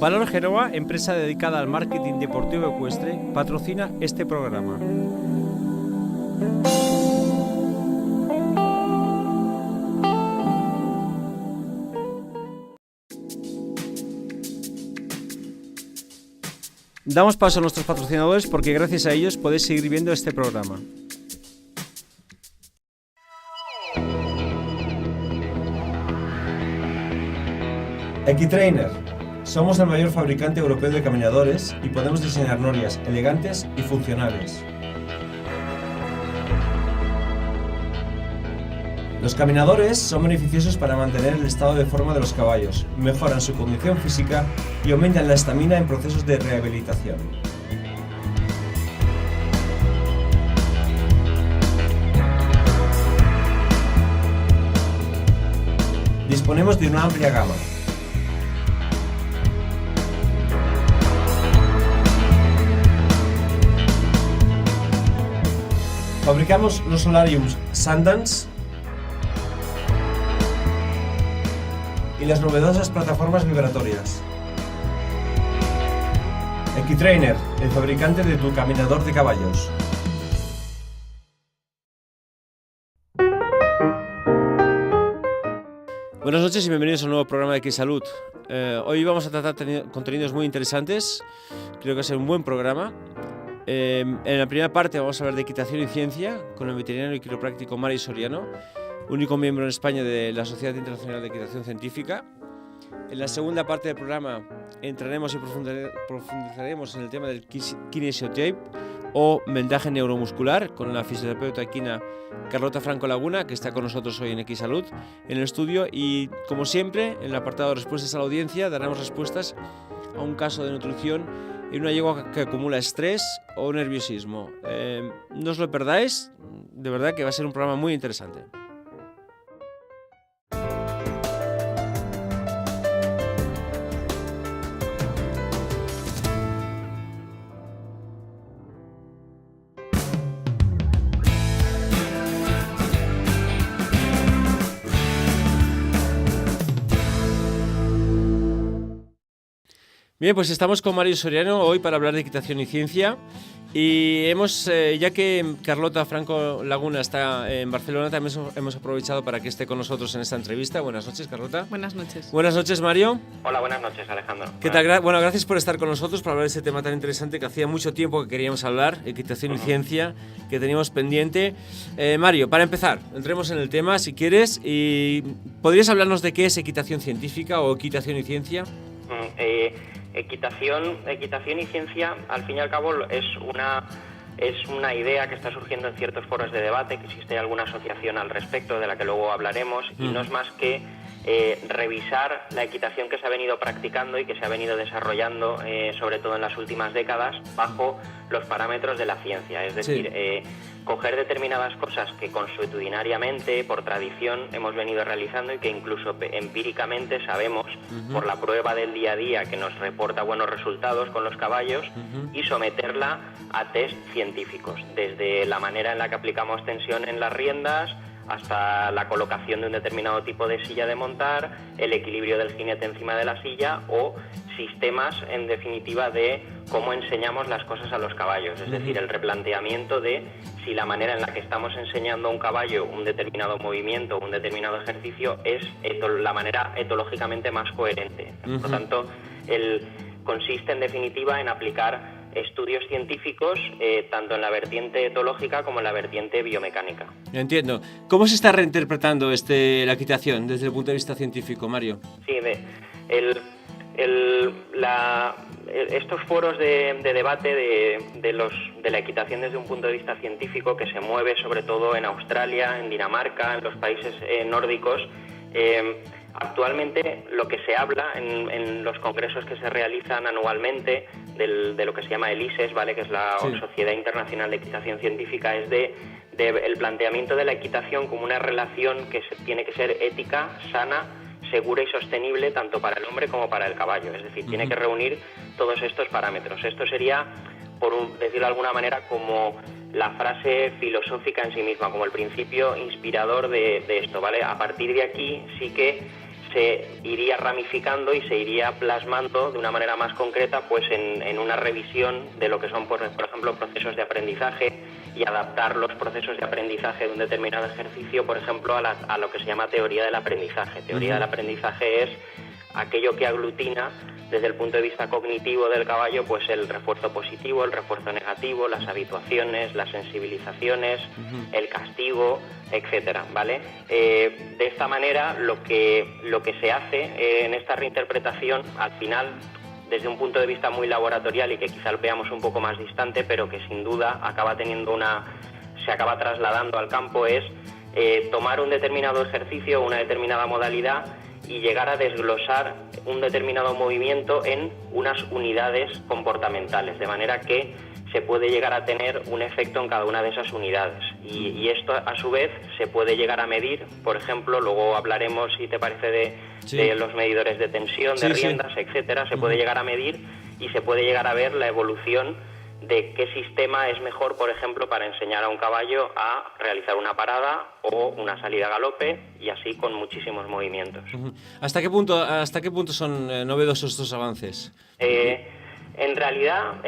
Valor Génova, empresa dedicada al marketing deportivo ecuestre, patrocina este programa. Damos paso a nuestros patrocinadores porque gracias a ellos podéis seguir viendo este programa. Equitrainer. Somos el mayor fabricante europeo de caminadores y podemos diseñar norias elegantes y funcionales. Los caminadores son beneficiosos para mantener el estado de forma de los caballos, mejoran su condición física y aumentan la estamina en procesos de rehabilitación. Disponemos de una amplia gama. Fabricamos los solariums Sundance y las novedosas plataformas vibratorias. Equitrainer, el fabricante de tu caminador de caballos. Buenas noches y bienvenidos a un nuevo programa de Equisalud. Hoy vamos a tratar contenidos muy interesantes. Creo que va a ser un buen programa. En la primera parte vamos a hablar de equitación y ciencia con el veterinario y quiropráctico Mario Soriano, único miembro en España de la Sociedad Internacional de Equitación Científica. En la segunda parte del programa entraremos y profundizaremos en el tema del kinesiotape o vendaje neuromuscular con la fisioterapeuta equina Carlota Franco Laguna, que está con nosotros hoy en Equisalud en el estudio, y como siempre en el apartado de respuestas a la audiencia daremos respuestas a un caso de nutrición en una yegua que acumula estrés o nerviosismo. No os lo perdáis, de verdad que va a ser un programa muy interesante. Bien, pues estamos con Mario Soriano hoy para hablar de equitación y ciencia y ya que Carlota Franco Laguna está en Barcelona, también hemos aprovechado para que esté con nosotros en esta entrevista. Buenas noches, Carlota. Buenas noches. Buenas noches, Mario. Hola, buenas noches, Alejandro. ¿Qué tal? Bueno, gracias por estar con nosotros para hablar de este tema tan interesante que hacía mucho tiempo que queríamos hablar, equitación y ciencia, que teníamos pendiente. Mario, para empezar, entremos en el tema si quieres, y ¿podrías hablarnos de qué es equitación científica o equitación y ciencia? Equitación y ciencia, al fin y al cabo, es una idea que está surgiendo en ciertos foros de debate, que existe alguna asociación al respecto, de la que luego hablaremos, y no es más que revisar la equitación que se ha venido practicando y que se ha venido desarrollando, sobre todo en las últimas décadas, bajo los parámetros de la ciencia. Es decir, coger determinadas cosas que consuetudinariamente, por tradición, hemos venido realizando y que incluso empíricamente sabemos, por la prueba del día a día, que nos reporta buenos resultados con los caballos, y someterla a test científicos, desde la manera en la que aplicamos tensión en las riendas, hasta la colocación de un determinado tipo de silla de montar, el equilibrio del jinete encima de la silla o sistemas, en definitiva, de cómo enseñamos las cosas a los caballos. Es decir, el replanteamiento de si la manera en la que estamos enseñando a un caballo un determinado movimiento o un determinado ejercicio es la manera etológicamente más coherente. Por lo tanto, consiste, en definitiva, en aplicar estudios científicos tanto en la vertiente etológica como en la vertiente biomecánica. Entiendo. ¿Cómo se está reinterpretando la equitación desde el punto de vista científico, Mario? Sí, estos foros de debate de la equitación desde un punto de vista científico, que se mueve sobre todo en Australia, en Dinamarca, en los países nórdicos, actualmente lo que se habla en los congresos que se realizan anualmente de lo que se llama el ISES, ¿vale?, que es la Sociedad Internacional de Equitación Científica, es de el planteamiento de la equitación como una relación que tiene que ser ética, sana, segura y sostenible tanto para el hombre como para el caballo. Es decir, tiene que reunir todos estos parámetros. Esto sería, decirlo de alguna manera, como la frase filosófica en sí misma, como el principio inspirador de esto, ¿vale? A partir de aquí sí que se iría ramificando y se iría plasmando de una manera más concreta pues en una revisión de lo que son, por ejemplo, procesos de aprendizaje, y adaptar los procesos de aprendizaje de un determinado ejercicio, por ejemplo, a lo que se llama teoría del aprendizaje. Teoría del aprendizaje es aquello que aglutina desde el punto de vista cognitivo del caballo, pues el refuerzo positivo, el refuerzo negativo, las habituaciones, las sensibilizaciones, el castigo, etcétera, ¿vale? De esta manera, lo que se hace en esta reinterpretación, al final, desde un punto de vista muy laboratorial y que quizás veamos un poco más distante, pero que sin duda se acaba trasladando al campo, es tomar un determinado ejercicio, una determinada modalidad, y llegar a desglosar un determinado movimiento en unas unidades comportamentales, de manera que se puede llegar a tener un efecto en cada una de esas unidades. Y esto, a su vez, se puede llegar a medir, por ejemplo, luego hablaremos, si te parece, de los medidores de tensión, de riendas, etcétera. Se puede llegar a medir y se puede llegar a ver la evolución de qué sistema es mejor, por ejemplo, para enseñar a un caballo a realizar una parada o una salida a galope, y así con muchísimos movimientos. ¿Hasta qué punto son novedosos estos avances? En realidad,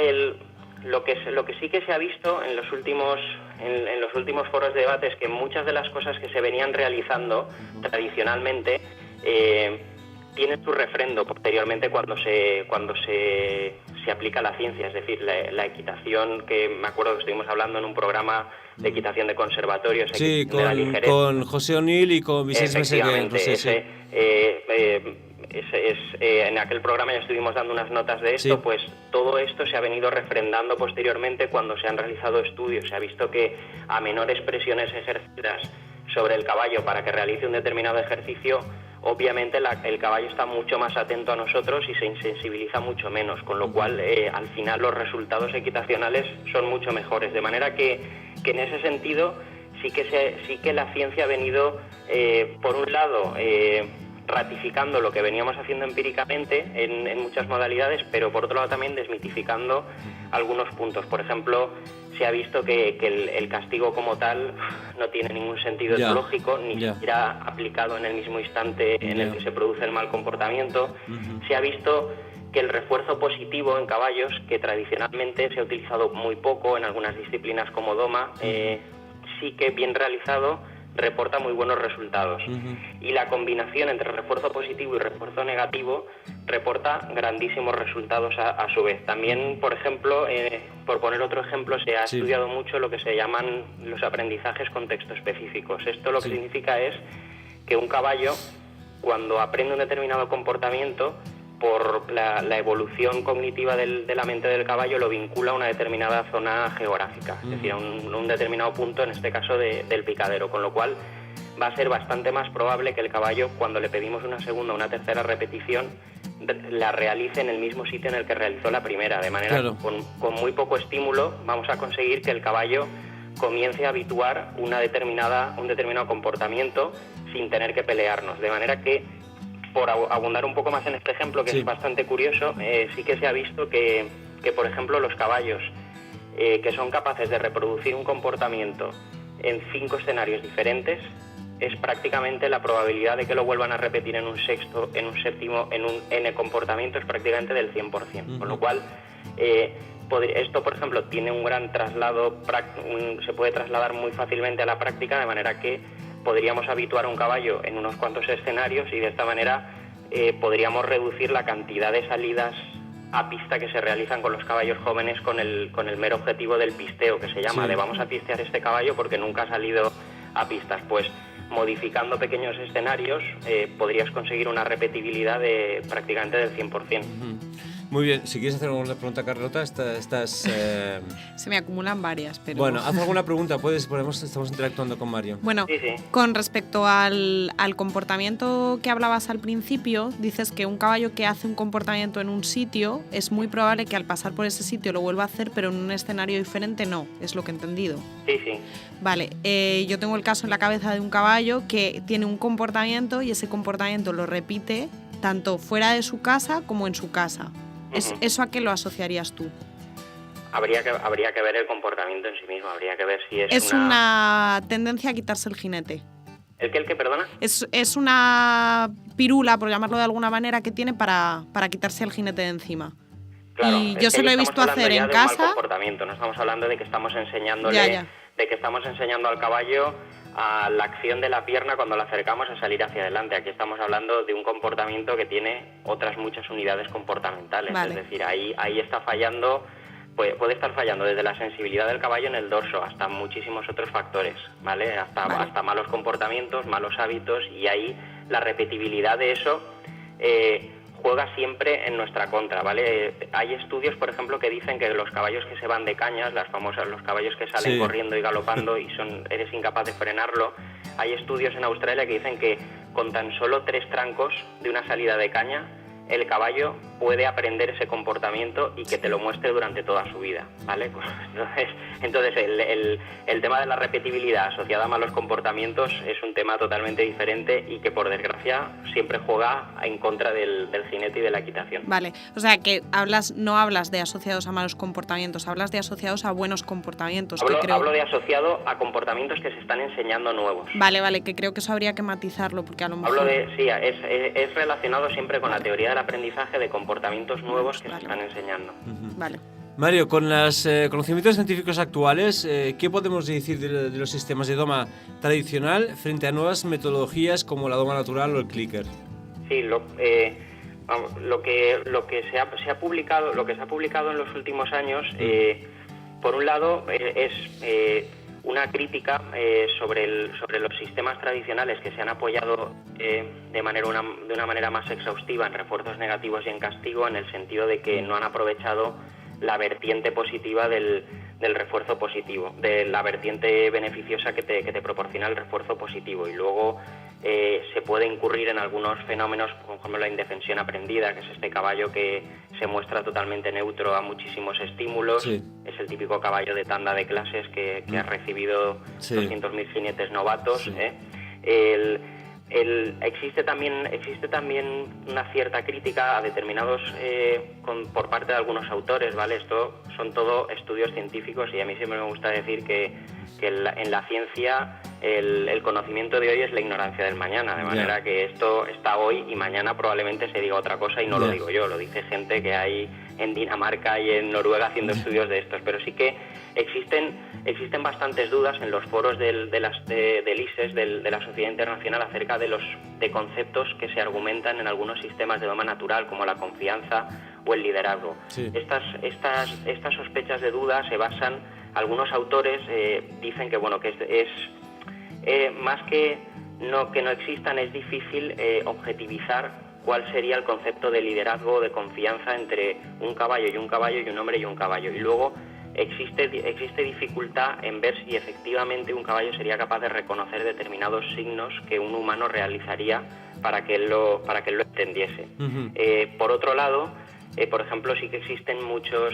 lo que sí que se ha visto en los últimos foros de debate es que muchas de las cosas que se venían realizando tradicionalmente tienen su refrendo posteriormente cuando se aplica la ciencia, es decir, la equitación, que me acuerdo que estuvimos hablando en un programa de equitación de conservatorios. Sí, con José O'Neill y con Vicente Meseguer. En aquel programa ya estuvimos dando unas notas de esto, pues todo esto se ha venido refrendando posteriormente cuando se han realizado estudios. Se ha visto que a menores presiones ejercidas sobre el caballo para que realice un determinado ejercicio, obviamente el caballo está mucho más atento a nosotros y se insensibiliza mucho menos, con lo cual al final los resultados equitacionales son mucho mejores. De manera que en ese sentido sí que la ciencia ha venido, por un lado, ratificando lo que veníamos haciendo empíricamente en muchas modalidades, pero por otro lado también desmitificando algunos puntos. Por ejemplo, se ha visto que el castigo como tal no tiene ningún sentido etológico, ni siquiera aplicado en el mismo instante en el que se produce el mal comportamiento. Se ha visto que el refuerzo positivo en caballos, que tradicionalmente se ha utilizado muy poco en algunas disciplinas como doma, sí que bien realizado reporta muy buenos resultados. Y la combinación entre refuerzo positivo y refuerzo negativo reporta grandísimos resultados a su vez. También, por ejemplo, por poner otro ejemplo, se ha estudiado mucho lo que se llaman los aprendizajes contexto específicos. Esto lo que significa es que un caballo, cuando aprende un determinado comportamiento, por la evolución cognitiva de la mente del caballo, lo vincula a una determinada zona geográfica, es decir, a un determinado punto, en este caso del picadero, con lo cual va a ser bastante más probable que el caballo, cuando le pedimos una segunda o una tercera repetición, la realice en el mismo sitio en el que realizó la primera, de manera que con muy poco estímulo vamos a conseguir que el caballo comience a habituar un determinado comportamiento sin tener que pelearnos, de manera que, por abundar un poco más en este ejemplo, que es bastante curioso, sí que se ha visto que por ejemplo, los caballos que son capaces de reproducir un comportamiento en 5 escenarios diferentes, es prácticamente la probabilidad de que lo vuelvan a repetir en un sexto, en un séptimo, en un N comportamiento es prácticamente del 100%. Con lo cual, esto, por ejemplo, tiene un gran traslado, se puede trasladar muy fácilmente a la práctica, de manera que podríamos habituar a un caballo en unos cuantos escenarios y de esta manera podríamos reducir la cantidad de salidas a pista que se realizan con los caballos jóvenes con el mero objetivo del pisteo, que se llama, de vamos a pistear este caballo porque nunca ha salido a pistas. Pues modificando pequeños escenarios podrías conseguir una repetibilidad de prácticamente del 100%. Muy bien, si quieres hacer alguna pregunta, Carlota, estás... Se me acumulan varias, pero... Bueno, haz alguna pregunta, estamos interactuando con Mario. Bueno, con respecto al comportamiento que hablabas al principio, dices que un caballo que hace un comportamiento en un sitio, es muy probable que al pasar por ese sitio lo vuelva a hacer, pero en un escenario diferente no, es lo que he entendido. Sí. Vale, yo tengo el caso en la cabeza de un caballo que tiene un comportamiento y ese comportamiento lo repite tanto fuera de su casa como en su casa. ¿Eso a qué lo asociarías tú? Habría que ver el comportamiento en sí mismo, habría que ver si es una tendencia a quitarse el jinete. ¿El qué, perdona? Es una pirula, por llamarlo de alguna manera, que tiene para quitarse el jinete de encima. Claro, y yo se lo he visto hacer en casa. Mal comportamiento, no estamos hablando de que estamos enseñándole, de que estamos enseñando al caballo a la acción de la pierna cuando la acercamos a salir hacia adelante. Aquí estamos hablando de un comportamiento que tiene otras muchas unidades comportamentales. Vale. Es decir, ahí está fallando, puede estar fallando desde la sensibilidad del caballo en el dorso hasta muchísimos otros factores, ¿vale? Hasta malos comportamientos, malos hábitos, y ahí la repetibilidad de eso juega siempre en nuestra contra, ¿vale? Hay estudios, por ejemplo, que dicen que los caballos que se van de cañas, los caballos que salen corriendo y galopando y eres incapaz de frenarlo, hay estudios en Australia que dicen que con tan solo 3 trancos de una salida de caña, el caballo puede aprender ese comportamiento y que te lo muestre durante toda su vida, ¿vale? Pues entonces el tema de la repetibilidad asociada a malos comportamientos es un tema totalmente diferente y que, por desgracia, siempre juega en contra del jinete y de la equitación. Vale, o sea que no hablas de asociados a malos comportamientos, hablas de asociados a bunos comportamientos. Hablo de asociado a comportamientos que se están enseñando nuevos. Vale, que creo que eso habría que matizarlo, porque a lo mejor... es relacionado siempre con la teoría del aprendizaje de comportamientos nuevos que se están enseñando. Vale. Mario, con los conocimientos científicos actuales, ¿qué podemos decir de los sistemas de doma tradicional frente a nuevas metodologías como la doma natural o el clicker? Sí, lo que se ha publicado en los últimos años, por un lado, es una crítica sobre los sistemas tradicionales que se han apoyado de una manera más exhaustiva en refuerzos negativos y en castigo, en el sentido de que no han aprovechado la vertiente positiva del refuerzo positivo, de la vertiente beneficiosa que te proporciona el refuerzo positivo. Y luego se puede incurrir en algunos fenómenos, como la indefensión aprendida, que es este caballo que se muestra totalmente neutro a muchísimos estímulos. Sí. Es el típico caballo de tanda de clases que ha recibido 200.000 jinetes novatos. Sí. Existe también una cierta crítica a determinados por parte de algunos autores, ¿vale? Esto son todo estudios científicos y a mí siempre me gusta decir que en la ciencia el conocimiento de hoy es la ignorancia del mañana, de manera que esto está hoy y mañana probablemente se diga otra cosa y no lo digo yo, lo dice gente que hay en Dinamarca y en Noruega haciendo estudios de estos, pero sí que existen bastantes dudas en los foros del ISES, de la Sociedad Internacional, acerca de conceptos que se argumentan en algunos sistemas de doma natural, como la confianza o el liderazgo. Sí. Estas sospechas de duda se basan, algunos autores dicen que más que no existan, es difícil objetivizar cuál sería el concepto de liderazgo o de confianza entre un caballo y un hombre y un caballo. Y luego existe dificultad en ver si efectivamente un caballo sería capaz de reconocer determinados signos que un humano realizaría para que él lo entendiese. Uh-huh. Por otro lado, por ejemplo, sí que existen muchos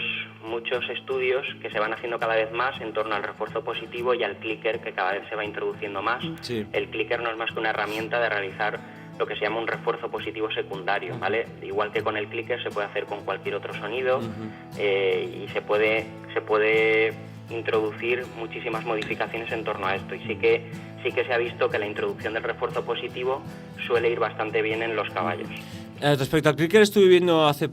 estudios que se van haciendo cada vez más en torno al refuerzo positivo y al clicker, que cada vez se va introduciendo más. Sí. El clicker no es más que una herramienta de realizar lo que se llama un refuerzo positivo secundario, ¿vale? Igual que con el clicker se puede hacer con cualquier otro sonido. Uh-huh. Y se puede introducir muchísimas modificaciones en torno a esto, y sí que se ha visto que la introducción del refuerzo positivo suele ir bastante bien en los caballos. Respecto al clicker, estuve viendo hace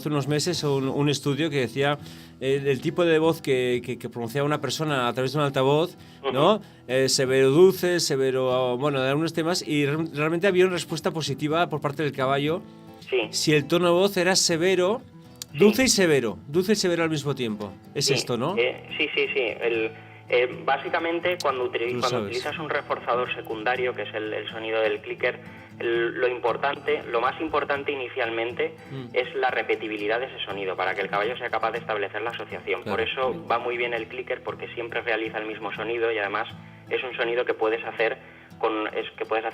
unos meses un estudio que decía el tipo de voz que pronunciaba una persona a través de un altavoz, ¿no? Severo dulce, severo, bueno, de algunos temas, y realmente había una respuesta positiva por parte del caballo. Sí. Si el tono de voz era severo, dulce y severo al mismo tiempo. Es esto, ¿no? Sí. Básicamente, cuando utilizas un reforzador secundario, que es el sonido del clicker, lo más importante inicialmente es la repetibilidad de ese sonido, para que el caballo sea capaz de establecer la asociación. Claro. Por eso va muy bien el clicker, porque siempre realiza el mismo sonido y además es un sonido que puedes hacer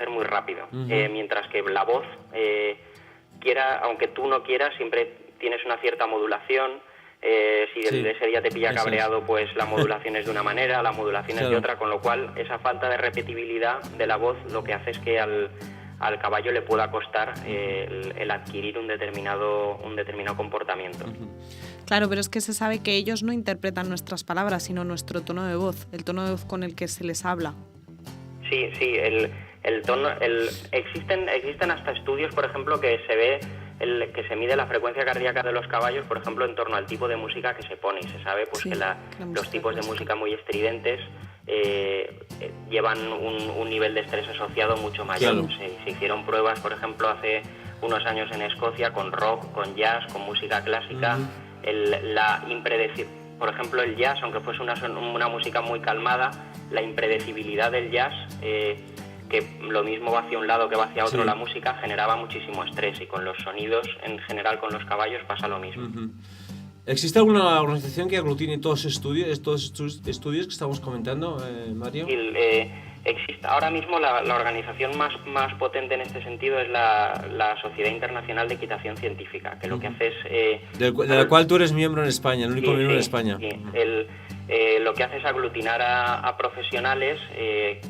muy rápido. Uh-huh. Mientras que la voz, aunque tú no quieras, siempre tienes una cierta modulación. Si ese día te pilla cabreado, pues la modulación es de una manera, la modulación es de otra, con lo cual esa falta de repetibilidad de la voz lo que hace es que al caballo le pueda costar el adquirir un determinado comportamiento. Claro, pero es que se sabe que ellos no interpretan nuestras palabras, sino nuestro tono de voz, el tono de voz con el que se les habla. Sí, el tono, existen hasta estudios, por ejemplo, que se ve que se mide la frecuencia cardíaca de los caballos, por ejemplo, en torno al tipo de música que se pone, y se sabe pues que los tipos de música muy estridentes llevan un nivel de estrés asociado mucho mayor. Claro. Se hicieron pruebas, por ejemplo, hace unos años en Escocia con rock, con jazz, con música clásica. Por ejemplo, el jazz, aunque fuese una música muy calmada, la impredecibilidad del jazz, que lo mismo va hacia un lado que va hacia otro, la música generaba muchísimo estrés, y con los sonidos, en general con los caballos, pasa lo mismo. ¿Existe alguna organización que aglutine todos estos estudios que estamos comentando, Mario? Existe ahora mismo la organización más potente en este sentido es la Sociedad Internacional de Equitación Científica, que lo que hace es... de la cual tú eres miembro en España, el único miembro en España. Sí. Lo que hace es aglutinar a profesionales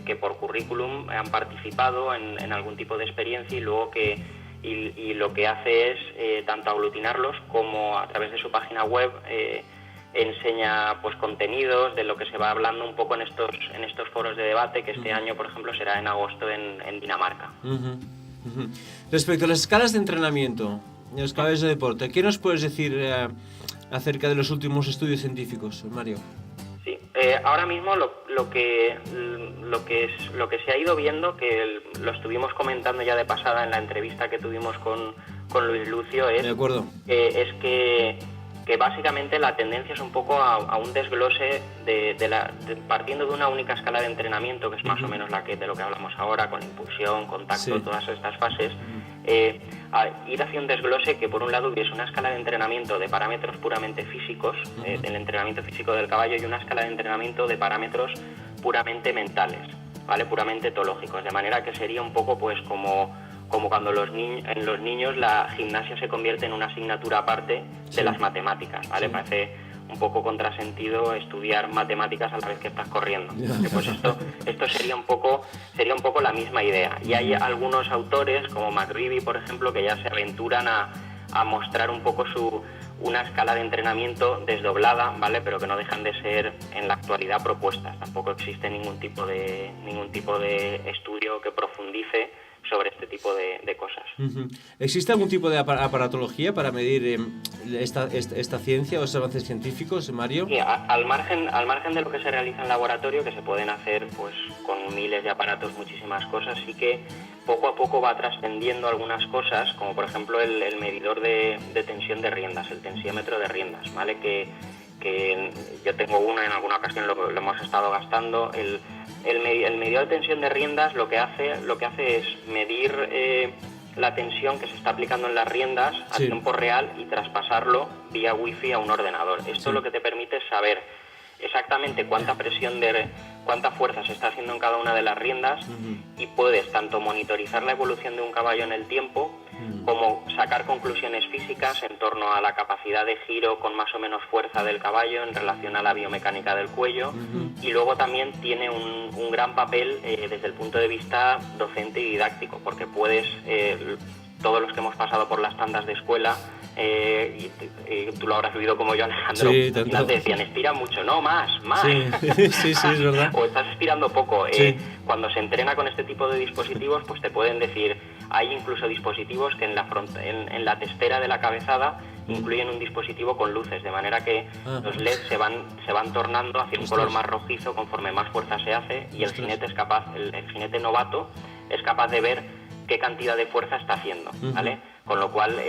que por currículum han participado en algún tipo de experiencia, y luego y lo que hace es tanto aglutinarlos como a través de su página web enseña pues contenidos de lo que se va hablando un poco en estos foros de debate, que este año, por ejemplo, será en agosto en Dinamarca. Respecto a las escalas de entrenamiento, los caballos de deporte, ¿qué nos puedes decir acerca de los últimos estudios científicos, Mario? Sí, ahora mismo lo que se ha ido viendo, que lo estuvimos comentando ya de pasada en la entrevista que tuvimos con Luis Lucio, es que básicamente la tendencia es un poco a un desglose partiendo de una única escala de entrenamiento, que es más o menos de lo que hablamos ahora, con impulsión, contacto, todas estas fases, a ir hacia un desglose que por un lado hubiese una escala de entrenamiento de parámetros puramente físicos, del entrenamiento físico del caballo, y una escala de entrenamiento de parámetros puramente mentales, ¿vale? Puramente etológicos, de manera que sería un poco pues como cuando en los niños la gimnasia se convierte en una asignatura aparte de las matemáticas, ¿vale? Parece un poco contrasentido estudiar matemáticas a la vez que estás corriendo. Pues esto sería un poco la misma idea. Y hay algunos autores, como McRibby, por ejemplo, que ya se aventuran a mostrar un poco una escala de entrenamiento desdoblada, ¿vale? Pero que no dejan de ser en la actualidad propuestas. Tampoco existe ningún tipo de estudio que profundice sobre este tipo de cosas. ¿Existe algún tipo de aparatología para medir esta ciencia o estos avances científicos, Mario? Sí, al margen de lo que se realiza en laboratorio, que se pueden hacer pues con miles de aparatos, muchísimas cosas, sí que poco a poco va trascendiendo algunas cosas, como por ejemplo el medidor de tensión de riendas, el tensiómetro de riendas, ¿vale? Que yo tengo uno, en alguna ocasión lo hemos estado gastando. El medidor de tensión de riendas lo que hace es medir la tensión que se está aplicando en las riendas a tiempo real y traspasarlo vía wifi a un ordenador. Esto lo que te permite es saber exactamente cuánta fuerza se está haciendo en cada una de las riendas, y puedes tanto monitorizar la evolución de un caballo en el tiempo como sacar conclusiones físicas en torno a la capacidad de giro con más o menos fuerza del caballo en relación a la biomecánica del cuello. Y luego también tiene un gran papel desde el punto de vista docente y didáctico, porque puedes, todos los que hemos pasado por las tandas de escuela, y tú lo habrás vivido como yo, Alejandro, sí, te decían, estira mucho, no, más. Sí, es verdad. O estás estirando poco. Cuando se entrena con este tipo de dispositivos, pues te pueden decir, hay incluso dispositivos que en la testera de la cabezada incluyen un dispositivo con luces, de manera que los LEDs se van tornando hacia un color más rojizo conforme más fuerza se hace, y el jinete el jinete novato es capaz de ver qué cantidad de fuerza está haciendo, ¿vale? Con lo cual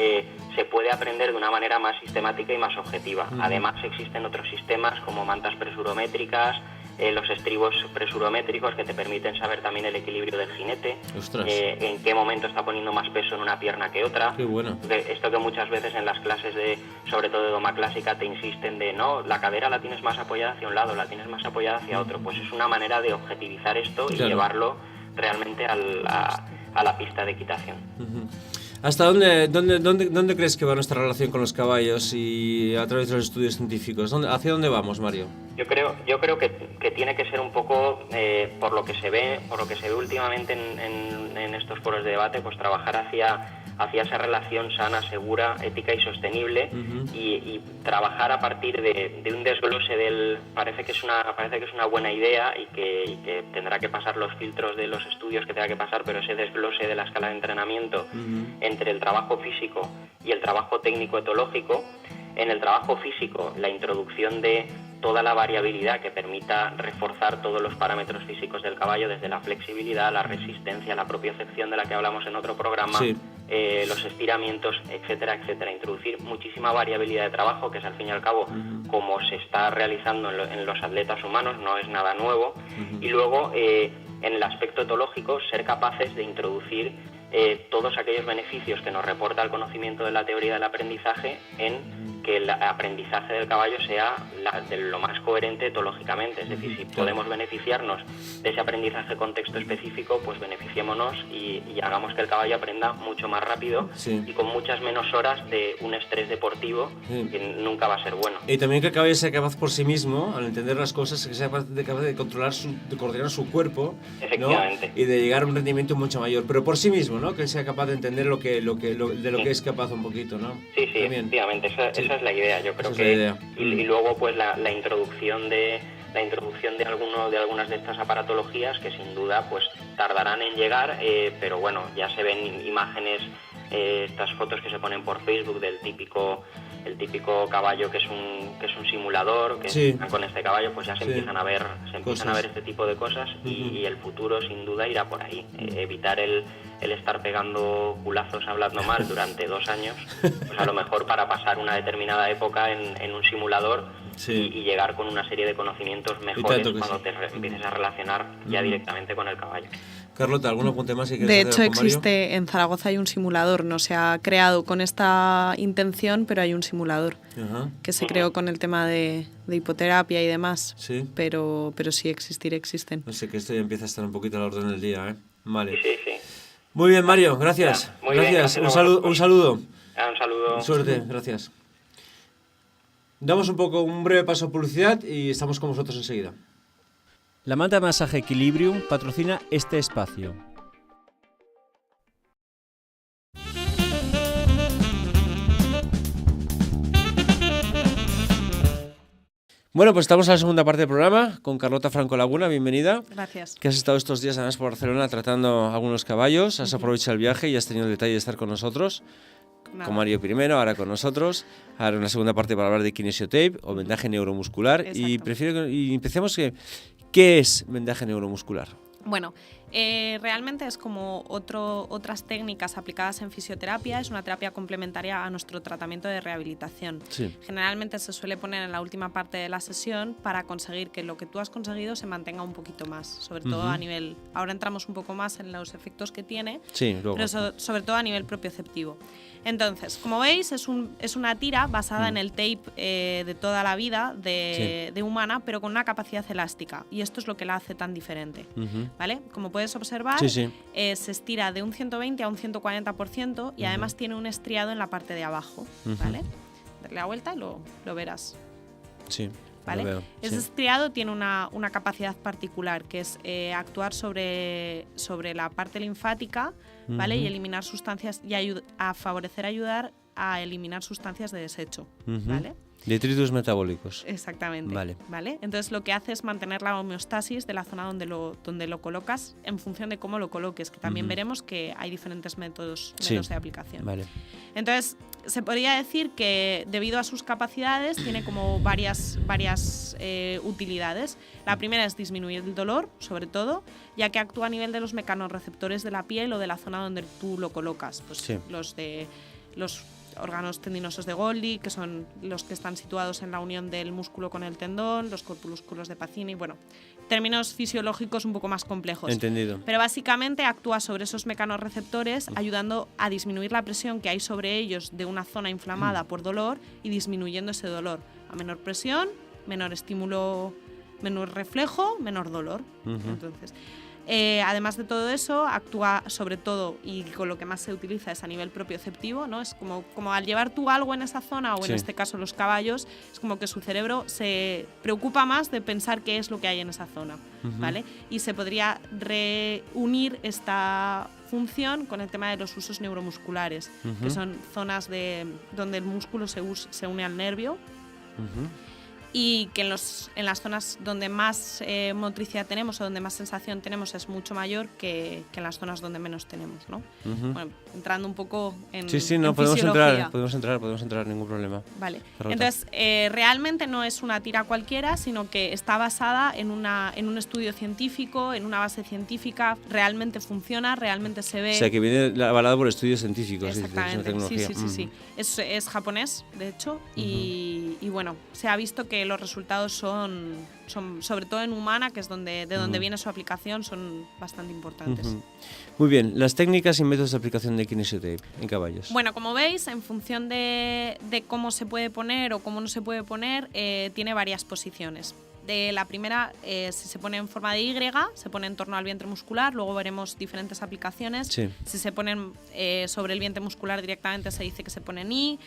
se puede aprender de una manera más sistemática y más objetiva. Además existen otros sistemas como mantas presurométricas, los estribos presurométricos, que te permiten saber también el equilibrio del jinete, en qué momento está poniendo más peso en una pierna que otra. Qué bueno. Esto que muchas veces en las clases sobre todo de doma clásica, te insisten de no, la cadera la tienes más apoyada hacia un lado, la tienes más apoyada hacia otro. Pues es una manera de objetivizar esto y llevarlo realmente a la pista de equitación. ¿Hasta dónde crees que va nuestra relación con los caballos y a través de los estudios científicos? ¿Hacia dónde vamos, Mario? Yo creo que tiene que ser un poco por lo que se ve últimamente en en estos foros de debate, pues trabajar hacia esa relación sana, segura, ética y sostenible, y trabajar a partir de un desglose del... Parece que es una buena idea y que tendrá que pasar los filtros de los estudios que tenga que pasar, pero ese desglose de la escala de entrenamiento entre el trabajo físico y el trabajo técnico-etológico. En el trabajo físico, la introducción de toda la variabilidad que permita reforzar todos los parámetros físicos del caballo, desde la flexibilidad, la resistencia, la propiocepción de la que hablamos en otro programa, los estiramientos, etcétera, etcétera. Introducir muchísima variabilidad de trabajo, que es al fin y al cabo como se está realizando en los atletas humanos, no es nada nuevo. Y luego, en el aspecto etológico, ser capaces de introducir todos aquellos beneficios que nos reporta el conocimiento de la teoría del aprendizaje en que el aprendizaje del caballo sea de lo más coherente etológicamente. Es decir, si podemos beneficiarnos de ese aprendizaje con texto específico, pues beneficiémonos y hagamos que el caballo aprenda mucho más rápido y con muchas menos horas de un estrés deportivo que nunca va a ser bueno. Y también que el caballo sea capaz por sí mismo, al entender las cosas, que sea capaz de controlar, de coordinar su cuerpo, efectivamente, ¿no? Y de llegar a un rendimiento mucho mayor, pero por sí mismo, ¿no? Que sea capaz de entender de lo que es capaz un poquito, ¿no? Sí, también. Efectivamente, esa es la idea, yo creo que y luego pues la introducción de algunas de estas aparatologías que sin duda pues tardarán en llegar, pero bueno, ya se ven imágenes, estas fotos que se ponen por Facebook del típico caballo que es un simulador, que con este caballo pues ya se empiezan a ver este tipo de cosas y el futuro sin duda irá por ahí. Evitar el estar pegando culazos hablando mal durante 2 años, pues a lo mejor para pasar una determinada época en un simulador y llegar con una serie de conocimientos mejores cuando te empieces a relacionar ya directamente con el caballo. Carlota, ¿algún apunte más? De hecho, existe, en Zaragoza hay un simulador, no se ha creado con esta intención, pero hay un simulador que se creó con el tema de hipoterapia y demás, pero sí existen. No sé, que esto ya empieza a estar un poquito a la orden del día, ¿eh? Vale. Sí. Muy bien, Mario, gracias. Gracias. Un saludo. Un saludo. Suerte, gracias. Damos un breve paso a publicidad y estamos con vosotros enseguida. La manta de masaje Equilibrium patrocina este espacio. Bueno, pues estamos en la segunda parte del programa con Carlota Franco Laguna, bienvenida. Gracias. Que has estado estos días además por Barcelona tratando algunos caballos, has aprovechado el viaje y has tenido el detalle de estar con nosotros. Con Mario primero, ahora con nosotros. Ahora una segunda parte para hablar de kinesiotape o vendaje neuromuscular. Exacto. Y empecemos ¿qué es vendaje neuromuscular? Bueno, realmente es como otras técnicas aplicadas en fisioterapia, es una terapia complementaria a nuestro tratamiento de rehabilitación. Generalmente se suele poner en la última parte de la sesión para conseguir que lo que tú has conseguido se mantenga un poquito más, sobre todo a nivel... Ahora entramos un poco más en los efectos que tiene, pero sobre todo a nivel propioceptivo. Entonces, como veis, es una tira basada en el tape de toda la vida de humana, pero con una capacidad elástica. Y esto es lo que la hace tan diferente. ¿Vale? Como puedes observar, se estira de un 120 a un 140% y además tiene un estriado en la parte de abajo. ¿Vale? Darle la vuelta y lo verás. Sí. ¿Vale? Ese estriado tiene una capacidad particular, que es actuar sobre la parte linfática, ¿vale? Y eliminar sustancias y ayudar a eliminar sustancias de desecho, ¿vale? Detritus metabólicos. Exactamente. Vale. Entonces lo que hace es mantener la homeostasis de la zona donde lo colocas en función de cómo lo coloques, que también veremos que hay diferentes métodos de aplicación. Vale. Entonces se podría decir que debido a sus capacidades tiene como varias utilidades. La primera es disminuir el dolor, sobre todo, ya que actúa a nivel de los mecanorreceptores de la piel o de la zona donde tú lo colocas, pues los órganos tendinosos de Golgi, que son los que están situados en la unión del músculo con el tendón, los corpúsculos de Pacini, bueno, términos fisiológicos un poco más complejos. Entendido. Pero básicamente actúa sobre esos mecanorreceptores, ayudando a disminuir la presión que hay sobre ellos de una zona inflamada por dolor y disminuyendo ese dolor. A menor presión, menor estímulo, menor reflejo, menor dolor. Entonces, además de todo eso, actúa sobre todo, y con lo que más se utiliza es a nivel propioceptivo, ¿no? Es como al llevar tú algo en esa zona, o en este caso los caballos, es como que su cerebro se preocupa más de pensar qué es lo que hay en esa zona, ¿vale? Y se podría reunir esta función con el tema de los usos neuromusculares, que son zonas donde el músculo se une al nervio. Y que en las zonas donde más motricidad tenemos o donde más sensación tenemos es mucho mayor que en las zonas donde menos tenemos, ¿no? Bueno, entrando un poco en no, en podemos fisiología. entrar, ningún problema. Vale. Carlota. Entonces, realmente no es una tira cualquiera, sino que está basada en un estudio científico, en una base científica, realmente funciona, realmente se ve. O sea, que viene avalado por estudios científicos. Exactamente, es una tecnología. sí. Es japonés, de hecho, y bueno, se ha visto que los resultados son sobre todo en humana, que es de donde viene su aplicación, son bastante importantes. Muy bien, las técnicas y métodos de aplicación de Kinesiotape en caballos. Bueno, como veis, en función de cómo se puede poner o cómo no se puede poner, tiene varias posiciones. De la primera, si se pone en forma de Y, se pone en torno al vientre muscular, luego veremos diferentes aplicaciones. Sí. Si se ponen sobre el vientre muscular directamente, se dice que se pone en I.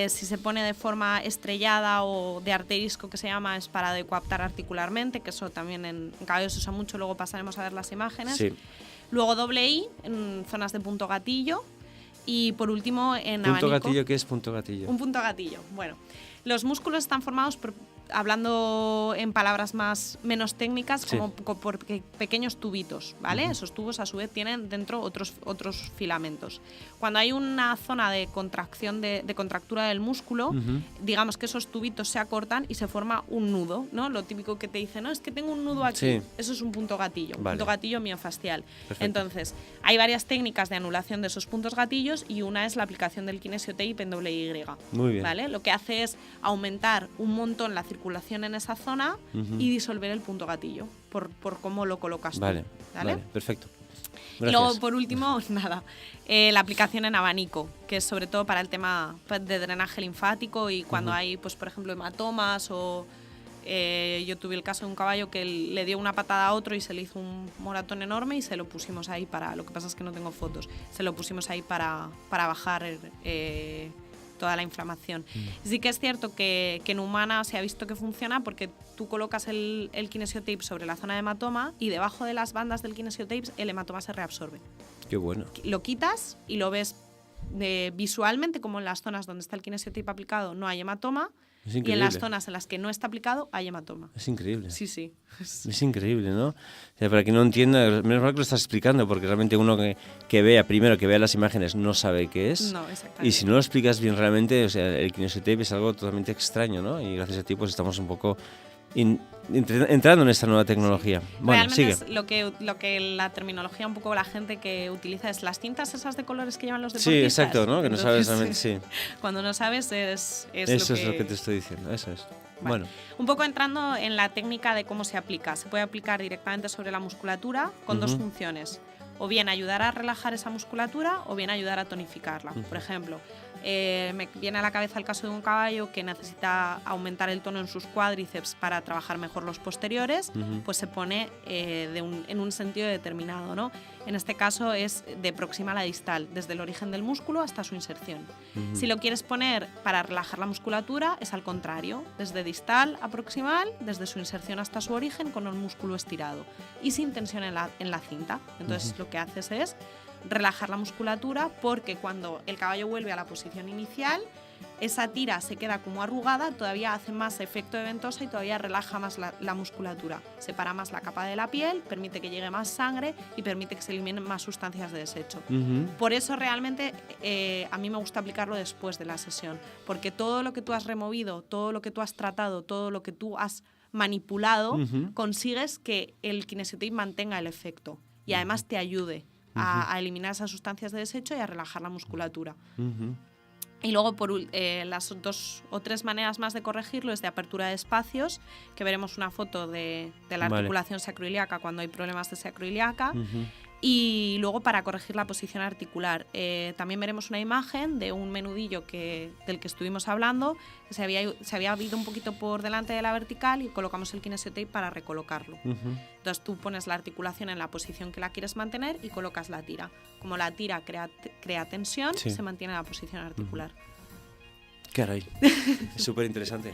Si se pone de forma estrellada o de arterisco, que se llama, es para coaptar articularmente, que eso también en caballos se usa mucho, luego pasaremos a ver las imágenes. Sí. Luego doble I en zonas de punto gatillo y por último en ¿Punto abanico. gatillo? ¿Qué es punto gatillo? Un punto gatillo. Bueno, los músculos están formados hablando en palabras menos técnicas, como por pequeños tubitos, ¿vale? Esos tubos a su vez tienen dentro otros filamentos. Cuando hay una zona de contracción, de contractura del músculo, digamos que esos tubitos se acortan y se forma un nudo, ¿no? Lo típico que te dicen, no, es que tengo un nudo aquí. Sí. Eso es un punto gatillo, vale. Punto gatillo miofascial. Perfecto. Entonces, hay varias técnicas de anulación de esos puntos gatillos y una es la aplicación del Kinesiotape en doble Y. Muy bien. ¿Vale? Lo que hace es aumentar un montón la circulación en esa zona y disolver el punto gatillo por cómo lo colocas Vale, tú. ¿Vale? Perfecto. Y luego, por último, la aplicación en abanico, que es sobre todo para el tema de drenaje linfático y cuando hay, pues por ejemplo, hematomas o... yo tuve el caso de un caballo que le dio una patada a otro y se le hizo un moratón enorme y se lo pusimos ahí para... Lo que pasa es que no tengo fotos. Se lo pusimos ahí para bajar toda la inflamación. Sí que es cierto que en humana se ha visto que funciona porque tú colocas el Kinesiotape sobre la zona de hematoma y debajo de las bandas del Kinesiotape el hematoma se reabsorbe. Qué bueno. Lo quitas y lo ves visualmente, como en las zonas donde está el Kinesiotape aplicado no hay hematoma. Y en las zonas en las que no está aplicado hay hematoma. Es increíble. Sí. Es increíble, ¿no? O sea, para quien no entienda, menos mal que lo estás explicando, porque realmente uno que vea las imágenes no sabe qué es. No, exactamente. Y si no lo explicas bien realmente, o sea, el Kinesiotape es algo totalmente extraño, ¿no? Y gracias a ti pues estamos un poco entrando en esta nueva tecnología. Bueno, realmente sigue. Es lo que la terminología un poco la gente que utiliza es las cintas esas de colores que llevan los Sí, deportistas. exacto, ¿no? Que no sabes realmente, sí. Cuando no sabes eso es lo que te estoy diciendo, eso es. Vale. Bueno. Un poco entrando en la técnica de cómo se aplica. Se puede aplicar directamente sobre la musculatura con dos funciones. O bien ayudar a relajar esa musculatura o bien ayudar a tonificarla. Por ejemplo, me viene a la cabeza el caso de un caballo que necesita aumentar el tono en sus cuádriceps para trabajar mejor los posteriores, pues se pone en un sentido determinado, ¿no? En este caso es de proximal a distal, desde el origen del músculo hasta su inserción. Si lo quieres poner para relajar la musculatura, es al contrario, desde distal a proximal, desde su inserción hasta su origen, con el músculo estirado y sin tensión en la cinta. Entonces lo que haces es relajar la musculatura, porque cuando el caballo vuelve a la posición inicial, esa tira se queda como arrugada, todavía hace más efecto de ventosa y todavía relaja más la musculatura. Separa más la capa de la piel, permite que llegue más sangre y permite que se eliminen más sustancias de desecho. Por eso realmente a mí me gusta aplicarlo después de la sesión, porque todo lo que tú has removido, todo lo que tú has tratado, todo lo que tú has manipulado, consigues que el Kinesiotape mantenga el efecto y además te ayude a eliminar esas sustancias de desecho y a relajar la musculatura. Y luego, las 2 o 3 maneras más de corregirlo es de apertura de espacios, que veremos una foto de la articulación sacroiliaca cuando hay problemas de sacroiliaca. Y luego para corregir la posición articular. También veremos una imagen de un menudillo del que estuvimos hablando, que se había ido un poquito por delante de la vertical y colocamos el Kinesiotape para recolocarlo. Entonces tú pones la articulación en la posición que la quieres mantener y colocas la tira. Como la tira crea tensión, se mantiene la posición articular. Caray, es súper interesante.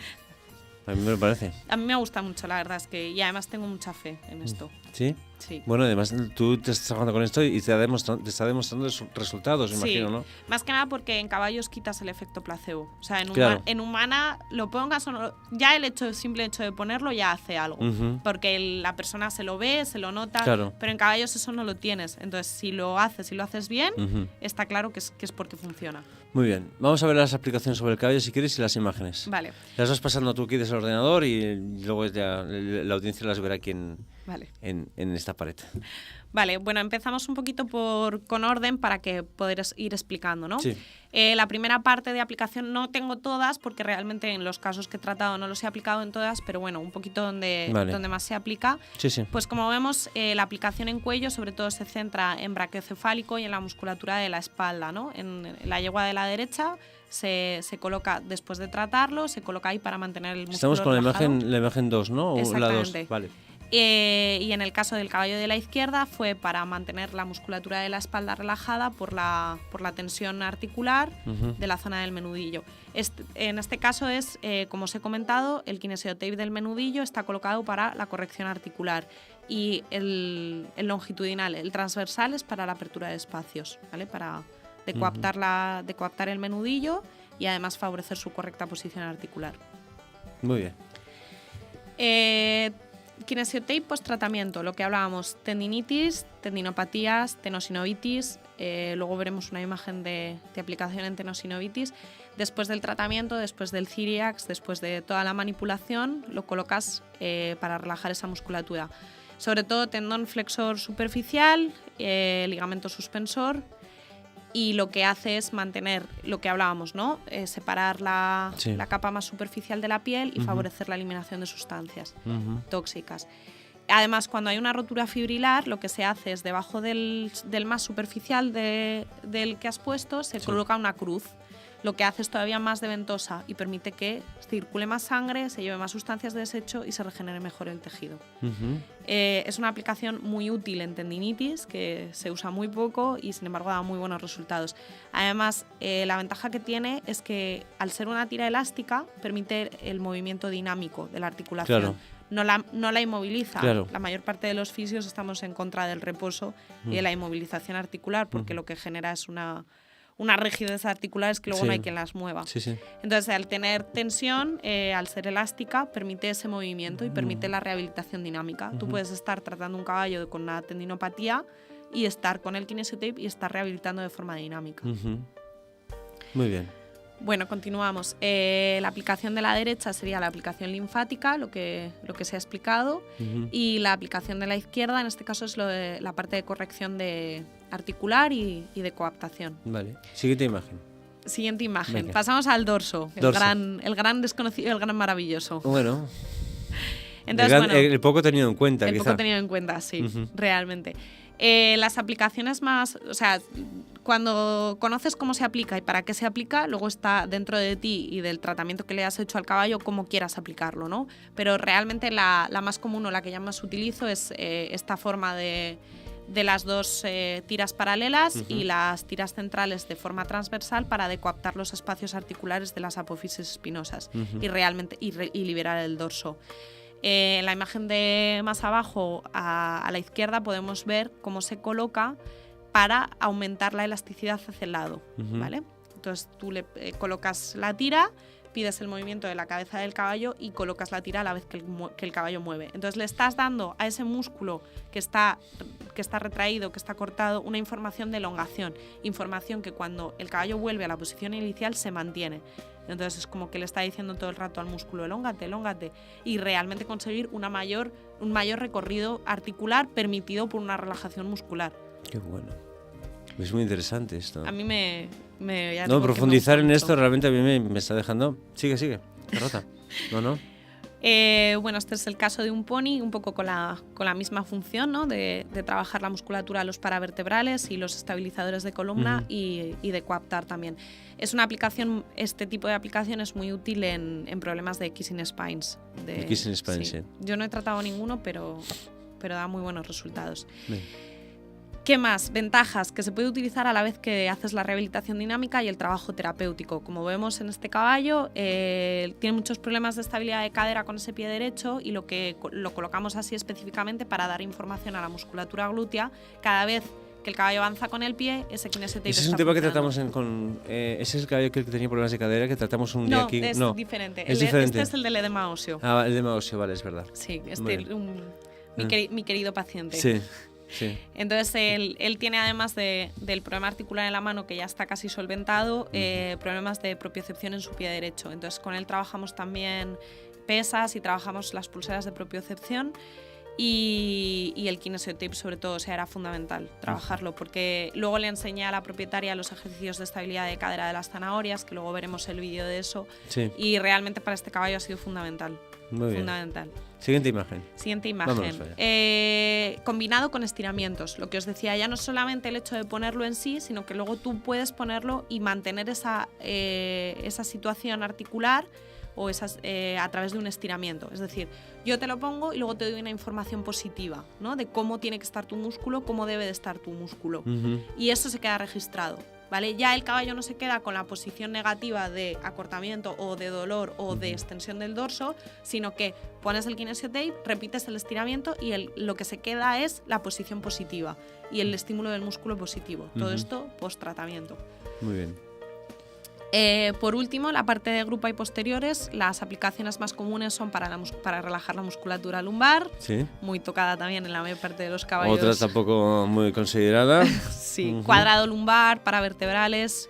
A mí me lo parece. A mí me gusta mucho, la verdad, y además tengo mucha fe en esto. ¿Sí? Sí. Bueno, además tú te estás trabajando con esto y te está demostrando resultados, imagino, ¿no? Más que nada porque en caballos quitas el efecto placebo. O sea, Claro. en humana lo pongas o no, ya el simple hecho de ponerlo ya hace algo. Porque la persona se lo ve, se lo nota, Claro. pero en caballos eso no lo tienes. Entonces, si lo haces bien, está claro que es porque funciona. Muy bien. Vamos a ver las aplicaciones sobre el caballo, si quieres, y las imágenes. Vale. Las vas pasando tú aquí desde el ordenador y luego ya la audiencia las verá aquí Vale. en esta pared. Vale, bueno, empezamos un poquito con orden para que poder ir explicando, ¿no? Sí. La primera parte de aplicación no tengo todas porque realmente en los casos que he tratado no los he aplicado en todas, pero bueno, un poquito donde más se aplica. Sí, sí. Pues como vemos, la aplicación en cuello sobre todo se centra en brachiocefálico y en la musculatura de la espalda, ¿no? En la yegua de la derecha se coloca después de tratarlo, se coloca ahí para mantener el músculo Estamos con relajado. la imagen 2, ¿no? O la 2. Exactamente. Vale. Y en el caso del caballo de la izquierda fue para mantener la musculatura de la espalda relajada por la tensión articular de la zona del menudillo. En este caso es, como os he comentado, el kinesiotape del menudillo está colocado para la corrección articular y el longitudinal, el transversal es para la apertura de espacios, ¿vale? Para coaptar el menudillo y además favorecer su correcta posición articular. Muy bien. Kinesiotape post-tratamiento, lo que hablábamos, tendinitis, tendinopatías, tenosinovitis, luego veremos una imagen de aplicación en tenosinovitis. Después del tratamiento, después del Ciriax, después de toda la manipulación, lo colocas para relajar esa musculatura. Sobre todo tendón flexor superficial, ligamento suspensor, y lo que hace es mantener lo que hablábamos, ¿no? Separar la capa más superficial de la piel y favorecer la eliminación de sustancias tóxicas. Además, cuando hay una rotura fibrilar, lo que se hace es debajo del más superficial del que has puesto se coloca una cruz. Lo que hace es todavía más de ventosa y permite que circule más sangre, se lleve más sustancias de desecho y se regenere mejor el tejido. Es una aplicación muy útil en tendinitis, que se usa muy poco y sin embargo da muy buenos resultados. Además, la ventaja que tiene es que al ser una tira elástica permite el movimiento dinámico de la articulación. Claro. No la inmoviliza. Claro. La mayor parte de los fisios estamos en contra del reposo y de la inmovilización articular porque lo que genera es una rigidez articular es que luego no hay quien las mueva. Entonces, al tener tensión, al ser elástica, permite ese movimiento y permite la rehabilitación dinámica. Tú puedes estar tratando un caballo con una tendinopatía y estar con el kinesiotape y estar rehabilitando de forma dinámica. Muy bien. Bueno, continuamos. La aplicación de la derecha sería la aplicación linfática, lo que se ha explicado, y la aplicación de la izquierda, en este caso, es la parte de corrección articular y de coaptación. Vale. Siguiente imagen. Siguiente imagen. Venga. Pasamos al dorso. El gran desconocido, el gran maravilloso. Bueno. Entonces, el poco tenido en cuenta, el quizá. poco tenido en cuenta, sí, realmente. Las aplicaciones más... O sea, cuando conoces cómo se aplica y para qué se aplica, luego está dentro de ti y del tratamiento que le has hecho al caballo cómo quieras aplicarlo, ¿no? Pero realmente la más común o la que ya más utilizo es esta forma de las dos tiras paralelas y las tiras centrales de forma transversal para decoaptar los espacios articulares de las apófisis espinosas y liberar el dorso. En la imagen de más abajo a la izquierda podemos ver cómo se coloca para aumentar la elasticidad hacia el lado, ¿vale? Entonces tú le colocas la tira, pides el movimiento de la cabeza del caballo y colocas la tira a la vez que el caballo mueve. Entonces le estás dando a ese músculo que está retraído, que está cortado, una información de elongación, información que cuando el caballo vuelve a la posición inicial se mantiene. Entonces es como que le está diciendo todo el rato al músculo, elóngate, elóngate, y realmente conseguir un mayor recorrido articular permitido por una relajación muscular. Qué bueno. Es muy interesante esto. A mí profundizar en esto realmente a mí me está dejando... Sigue, derrota. No. Bueno, este es el caso de un pony, un poco con la misma función, ¿no? de trabajar la musculatura de los paravertebrales y los estabilizadores de columna y de coaptar también. Es una aplicación, este tipo de aplicación es muy útil en problemas de kissing spines. Kissing spines, sí. Yo no he tratado ninguno, pero da muy buenos resultados. ¿Qué más? Ventajas, que se puede utilizar a la vez que haces la rehabilitación dinámica y el trabajo terapéutico. Como vemos en este caballo, tiene muchos problemas de estabilidad de cadera con ese pie derecho y lo colocamos así específicamente para dar información a la musculatura glútea cada vez que el caballo avanza con el pie, ese kinesiotape Ese es está un tema que funcionando. tratamos ese es el caballo que tenía problemas de cadera, que tratamos un día aquí. Es No, diferente. es diferente. Este es el del edema óseo. Ah, el de óseo, vale, es verdad. Sí, Muy bien. mi querido paciente. Sí, sí. Entonces, él tiene, además del problema articular en la mano, que ya está casi solventado, problemas de propiocepción en su pie derecho. Entonces, con él trabajamos también pesas y trabajamos las pulseras de propiocepción. Y el kinesiotape, sobre todo, o sea, era fundamental trabajarlo, porque luego le enseñé a la propietaria los ejercicios de estabilidad de cadera de las zanahorias, que luego veremos el vídeo de eso, Sí. y realmente para este caballo ha sido fundamental. Muy bien. Fundamental. Siguiente imagen. Siguiente imagen. Vámonos allá. Combinado con estiramientos. Lo que os decía, ya no es solamente el hecho de ponerlo en sí, sino que luego tú puedes ponerlo y mantener esa situación articular o a través de un estiramiento. Es decir, yo te lo pongo y luego te doy una información positiva, ¿no? De cómo tiene que estar tu músculo, cómo debe de estar tu músculo. Y eso se queda registrado, ¿vale? Ya el caballo no se queda con la posición negativa de acortamiento o de dolor o de extensión del dorso, sino que pones el kinesiotape, repites el estiramiento y lo que se queda es la posición positiva y el estímulo del músculo positivo. Todo esto post-tratamiento. Muy bien. Por último, la parte de grupa y posteriores, las aplicaciones más comunes son para relajar la musculatura lumbar, Sí. muy tocada también en la mayor parte de los caballos. Otra tampoco muy considerada. Sí, cuadrado lumbar, paravertebrales,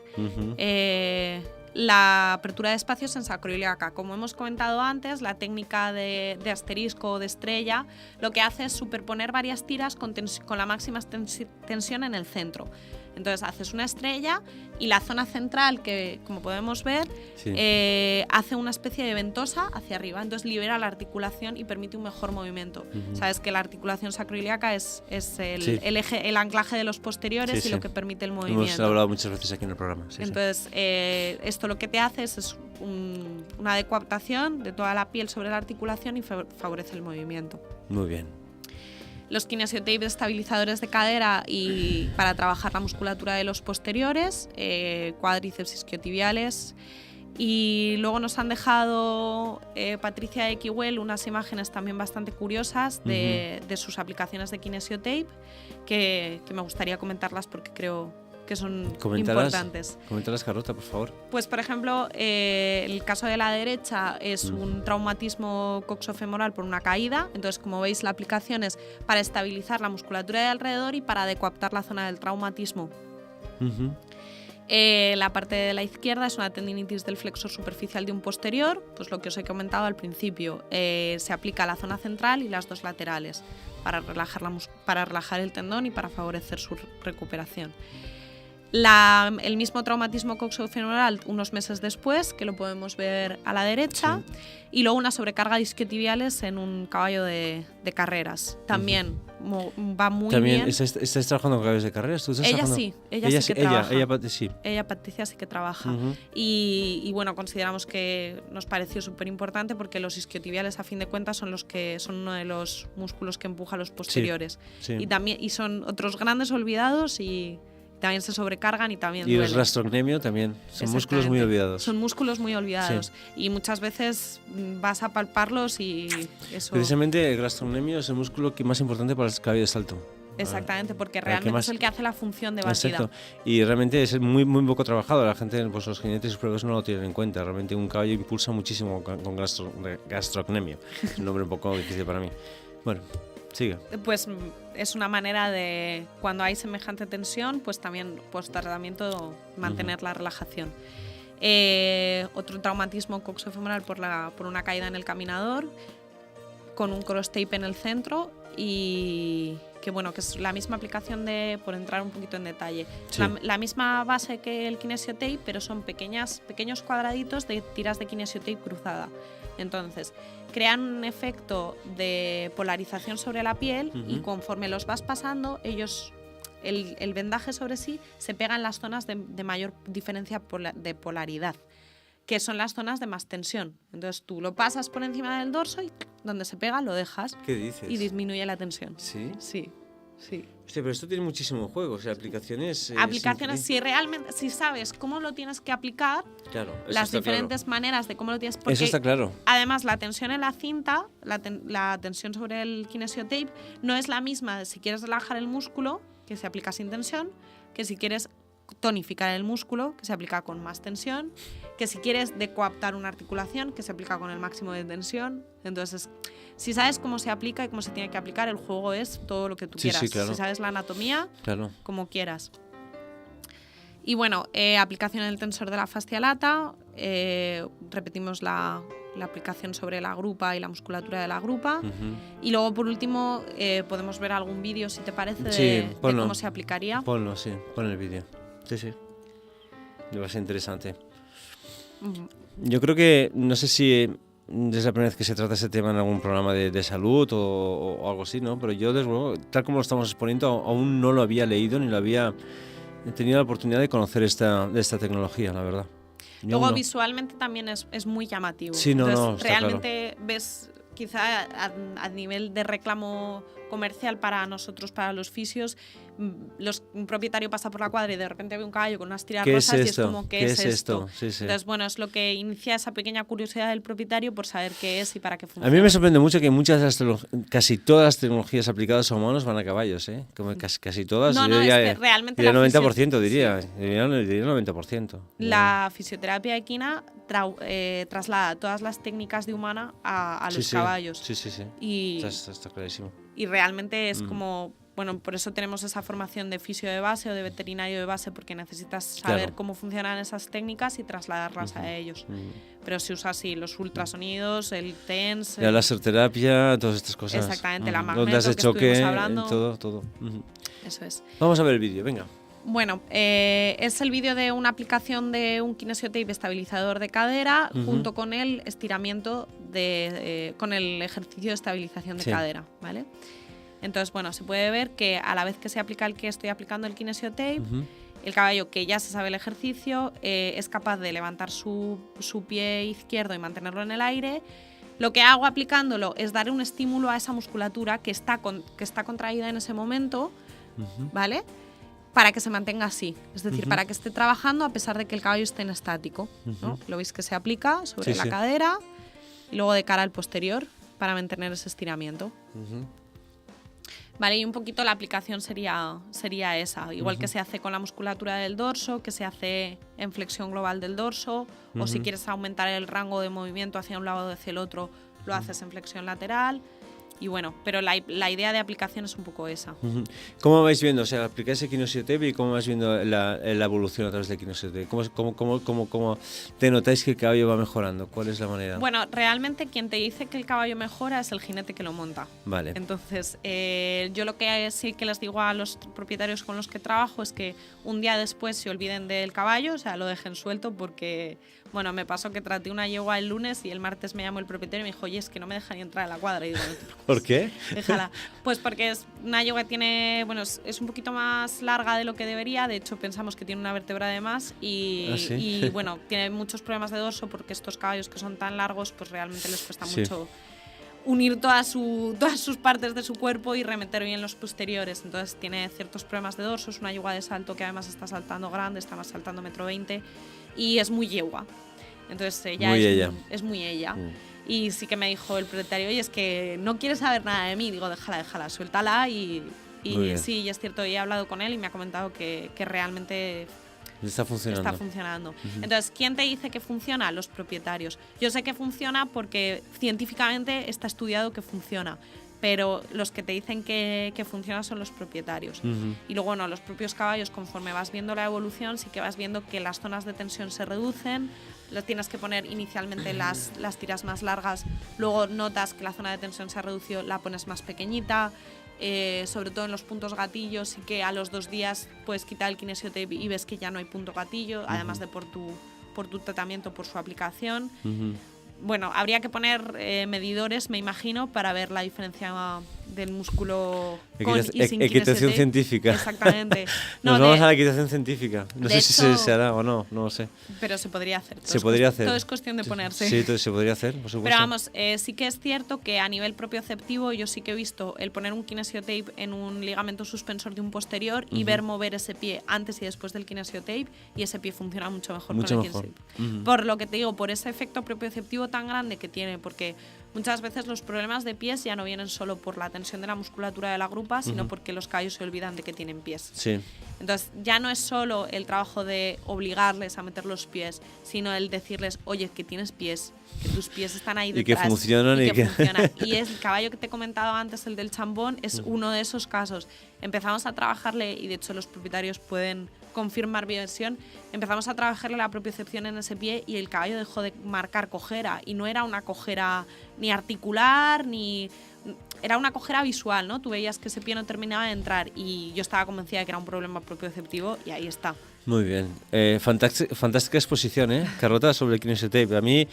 la apertura de espacios en sacroiliaca. Como hemos comentado antes, la técnica de asterisco o de estrella lo que hace es superponer varias tiras con la máxima tensión en el centro. Entonces haces una estrella y la zona central, que como podemos ver, Sí. hace una especie de ventosa hacia arriba. Entonces libera la articulación y permite un mejor movimiento. Sabes que la articulación sacroiliaca es el eje, el anclaje de los posteriores y lo que permite el movimiento. Hemos hablado muchas veces aquí en el programa. Sí, Entonces, esto lo que te hace es una adecuación de toda la piel sobre la articulación y favorece el movimiento. Muy bien. Los kinesiotapes estabilizadores de cadera y para trabajar la musculatura de los posteriores, cuádriceps isquiotibiales. Y luego nos han dejado Patricia de Kiwell unas imágenes también bastante curiosas de sus aplicaciones de kinesiotape que me gustaría comentarlas porque creo que son importantes. Coméntalas, Carlota, por favor. Pues, por ejemplo, el caso de la derecha es un traumatismo coxofemoral por una caída. Entonces, como veis, la aplicación es para estabilizar la musculatura de alrededor y para adecuar la zona del traumatismo. La parte de la izquierda es una tendinitis del flexor superficial de un posterior, pues lo que os he comentado al principio. Se aplica a la zona central y las dos laterales para relajar el tendón y para favorecer su recuperación. El mismo traumatismo coxofemoral unos meses después, que lo podemos ver a la derecha, y luego una sobrecarga de isquiotibiales en un caballo de carreras. También va muy bien. ¿Estás trabajando con caballos de carreras? ¿Tú estás Ella trabajando? sí, ella sí que trabaja. Sí. Ella, Patricia, sí que trabaja. Y bueno, consideramos que nos pareció súper importante porque los isquiotibiales, a fin de cuentas, son uno de los músculos que empuja los posteriores. Sí. Y son otros grandes olvidados y también se sobrecargan y también Y duelen. el gastrocnemio también. Son músculos muy olvidados. Son músculos muy olvidados. Sí. Y muchas veces vas a palparlos y eso... Precisamente el gastrocnemio es el músculo más importante para el caballo de salto. Exactamente, porque realmente es el que hace la función de batida. Exacto. Y realmente es muy, muy poco trabajado. La gente, pues los jinetes y pruebas no lo tienen en cuenta. Realmente un caballo impulsa muchísimo con gastrocnemio. Es un nombre un poco difícil para mí. Bueno, sigue. Pues es una manera de, cuando hay semejante tensión, pues también post-tratamiento mantener la relajación. Otro traumatismo coxofemoral por una caída en el caminador, con un cross tape en el centro y que bueno, que es la misma aplicación por entrar un poquito en detalle. Sí. La misma base que el kinesiotape, pero son pequeños cuadraditos de tiras de kinesiotape cruzada. Entonces, crean un efecto de polarización sobre la piel y conforme los vas pasando, el vendaje sobre sí se pega en las zonas de mayor diferencia de polaridad, que son las zonas de más tensión. Entonces tú lo pasas por encima del dorso y donde se pega lo dejas. ¿Qué dices? Y disminuye la tensión. ¿Sí? Sí. Sí. Hostia, pero esto tiene muchísimos juegos, aplicaciones. Aplicaciones, si sabes cómo lo tienes que aplicar, claro, las diferentes maneras de cómo lo tienes. Porque eso está claro. Además, la tensión en la cinta, la tensión sobre el kinesiotape, no es la misma de si quieres relajar el músculo, que se aplica sin tensión, que si quieres tonificar el músculo, que se aplica con más tensión, que si quieres decoaptar una articulación, que se aplica con el máximo de tensión. Entonces, si sabes cómo se aplica y cómo se tiene que aplicar, el juego es todo lo que tú quieras. Sí, claro. Si sabes la anatomía, claro, como quieras. Y bueno, aplicación en el tensor de la fascia lata, repetimos la aplicación sobre la grupa y la musculatura de la grupa. Y luego, por último, podemos ver algún vídeo, si te parece, de cómo se aplicaría. Ponlo, sí, pon el vídeo. Sí. Va a ser interesante. Yo creo que, no sé si es la primera vez que se trata ese tema en algún programa de salud o algo así, ¿no? Pero yo, desde luego, tal como lo estamos exponiendo, aún no lo había leído ni lo había tenido la oportunidad de conocer esta tecnología, la verdad. Luego, visualmente también es muy llamativo. Sí, Entonces, realmente ves, quizá a nivel de reclamo comercial para nosotros, para los fisios, un propietario pasa por la cuadra y de repente ve un caballo con unas tiras rosas y es como, ¿qué es esto? Sí. Entonces, bueno, es lo que inicia esa pequeña curiosidad del propietario por saber qué es y para qué funciona. A mí me sorprende mucho que casi todas las tecnologías aplicadas a humanos van a caballos, ¿eh? Como casi todas. No, es que realmente diría 90%, diría. Diría 90%. La fisioterapia equina traslada todas las técnicas de humana a los caballos. Sí. Y está clarísimo. Y realmente es como, bueno, por eso tenemos esa formación de fisio de base o de veterinario de base, porque necesitas saber cómo funcionan esas técnicas y trasladarlas a ellos. Pero se usa así los ultrasonidos, el TENS, la laserterapia, todas estas cosas. Exactamente, la magneto ondas de choque, estuvimos hablando. todo. Eso es. Vamos a ver el vídeo, venga. Bueno, es el vídeo de una aplicación de un kinesiotape estabilizador de cadera junto con el estiramiento con el ejercicio de estabilización de cadera, ¿vale? Entonces, bueno, se puede ver que a la vez que se aplica el que estoy aplicando el kinesiotape, el caballo, que ya se sabe el ejercicio, es capaz de levantar su pie izquierdo y mantenerlo en el aire. Lo que hago aplicándolo es dar un estímulo a esa musculatura que está contraída en ese momento, ¿vale? Para que se mantenga así, es decir, para que esté trabajando a pesar de que el caballo esté en estático, ¿no? Lo veis que se aplica sobre la cadera y luego de cara al posterior para mantener ese estiramiento. Vale, y un poquito la aplicación sería esa, igual que se hace con la musculatura del dorso, que se hace en flexión global del dorso, o si quieres aumentar el rango de movimiento hacia un lado o hacia el otro, lo haces en flexión lateral. Y bueno, pero la idea de aplicación es un poco esa. ¿Cómo vais viendo? O sea, aplicáis el kinesiotape y cómo vais viendo la evolución a través del kinesiotape. ¿Cómo te notáis que el caballo va mejorando? ¿Cuál es la manera? Bueno, realmente quien te dice que el caballo mejora es el jinete que lo monta. Vale. Entonces, yo lo que sí que les digo a los propietarios con los que trabajo es que un día después se olviden del caballo, o sea, lo dejen suelto porque... Bueno, me pasó que traté una yegua el lunes y el martes me llamó el propietario y me dijo, oye, es que no me dejan ni entrar a la cuadra. Y digo, no te preocupes, ¿por qué? Déjala. Pues porque es una yegua que tiene, bueno, es un poquito más larga de lo que debería. De hecho, pensamos que tiene una vértebra de más y bueno, tiene muchos problemas de dorso porque estos caballos que son tan largos, pues realmente les cuesta mucho unir todas sus partes de su cuerpo y remeter bien los posteriores. Entonces tiene ciertos problemas de dorso. Es una yegua de salto que además está saltando grande, está más saltando 1,20 m y es muy yegua. Entonces ella es muy ella. Y sí que me dijo el propietario, oye, es que no quiere saber nada de mí. Digo, déjala, suéltala. Y sí, y es cierto, he hablado con él y me ha comentado que realmente está funcionando. Entonces, ¿quién te dice que funciona? Los propietarios. Yo sé que funciona porque científicamente está estudiado que funciona, pero los que te dicen que funciona son los propietarios. Y luego, bueno, los propios caballos, conforme vas viendo la evolución, sí que vas viendo que las zonas de tensión se reducen, las tienes que poner inicialmente las tiras más largas, luego notas que la zona de tensión se ha reducido, la pones más pequeñita, sobre todo en los puntos gatillos, y que a los 2 días puedes quitar el kinesiotape y ves que ya no hay punto gatillo, además de por tu tratamiento, por su aplicación. Bueno, habría que poner medidores, me imagino, para ver la diferencia del músculo con y sin equitación kinesiotape. científica. Exactamente. Nos vamos a la equitación científica. No sé si hecho, se hará o no, no lo sé. Pero se podría hacer. Todo es cuestión de ponerse. Sí, todo se podría hacer, por supuesto. Pero vamos, sí que es cierto que a nivel propioceptivo yo sí que he visto el poner un kinesiotape en un ligamento suspensor de un posterior y ver mover ese pie antes y después del kinesiotape, y ese pie funciona mucho mejor con el kinesiotape. Por lo que te digo, por ese efecto propioceptivo tan grande que tiene, porque muchas veces los problemas de pies ya no vienen solo por la tensión de la musculatura de la grupa, sino porque los caballos se olvidan de que tienen pies. Sí. Entonces ya no es solo el trabajo de obligarles a meter los pies, sino el decirles, oye, que tienes pies, que tus pies están ahí detrás. Y que funcionan. Y que funcionan. Y el caballo que te he comentado antes, el del chambón, es uno de esos casos. Empezamos a trabajarle, y de hecho los propietarios pueden confirmar mi versión, empezamos a trabajarle la propiocepción en ese pie y el caballo dejó de marcar cojera, y no era una cojera ni articular, ni... Era una cojera visual, ¿no? Tú veías que ese pie no terminaba de entrar, y yo estaba convencida de que era un problema propioceptivo, y ahí está. Muy bien. Fantástica exposición, Carlota, sobre el kinesiotape. A mí,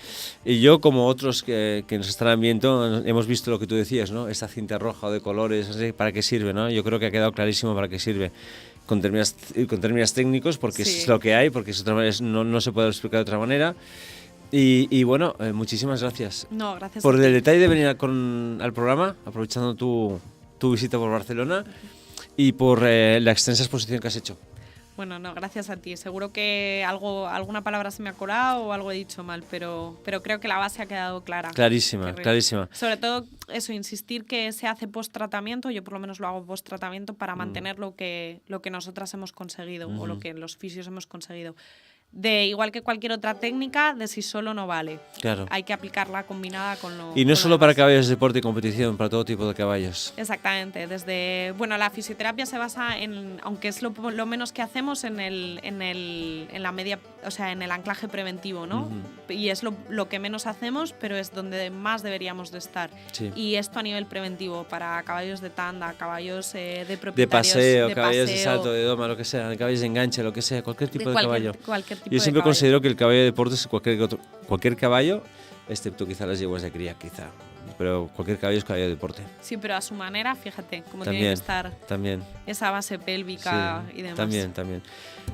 y yo como otros que nos estarán viendo, hemos visto lo que tú decías, ¿no? Esta cinta roja o de colores, ¿para qué sirve, no? Yo creo que ha quedado clarísimo para qué sirve. Con términos técnicos, porque sí. Es lo que hay, porque no se puede explicar de otra manera. Y bueno, muchísimas gracias. No, gracias por a ti. el detalle de venir al programa, aprovechando tu visita por Barcelona, y por la extensa exposición que has hecho. Bueno, no, gracias a ti. Seguro que alguna palabra se me ha colado o algo he dicho mal, pero creo que la base ha quedado clara. Clarísima, clarísima. Sobre todo eso, insistir que se hace post-tratamiento. Yo por lo menos lo hago post-tratamiento para mantener lo que nosotras hemos conseguido, o lo que los fisios hemos conseguido. Igual que cualquier otra técnica, de sí solo no vale. Claro. Hay que aplicarla combinada con lo... Y no solo para caballos de deporte y competición, para todo tipo de caballos. Exactamente. La fisioterapia se basa en, aunque es lo menos que hacemos, en la media, o sea, en el anclaje preventivo, ¿no? Y es lo que menos hacemos, pero es donde más deberíamos de estar. Sí. Y esto a nivel preventivo, para caballos de tanda, caballos de propietarios, de paseo, caballos de salto, de doma, lo que sea, caballos de enganche, lo que sea, cualquier tipo de caballo. Yo siempre considero que el caballo de deporte es cualquier caballo, excepto quizá las yeguas de cría, pero cualquier caballo es caballo de deporte. Sí, pero a su manera, fíjate cómo también, tiene que estar también. Esa base pélvica, sí, y demás. También.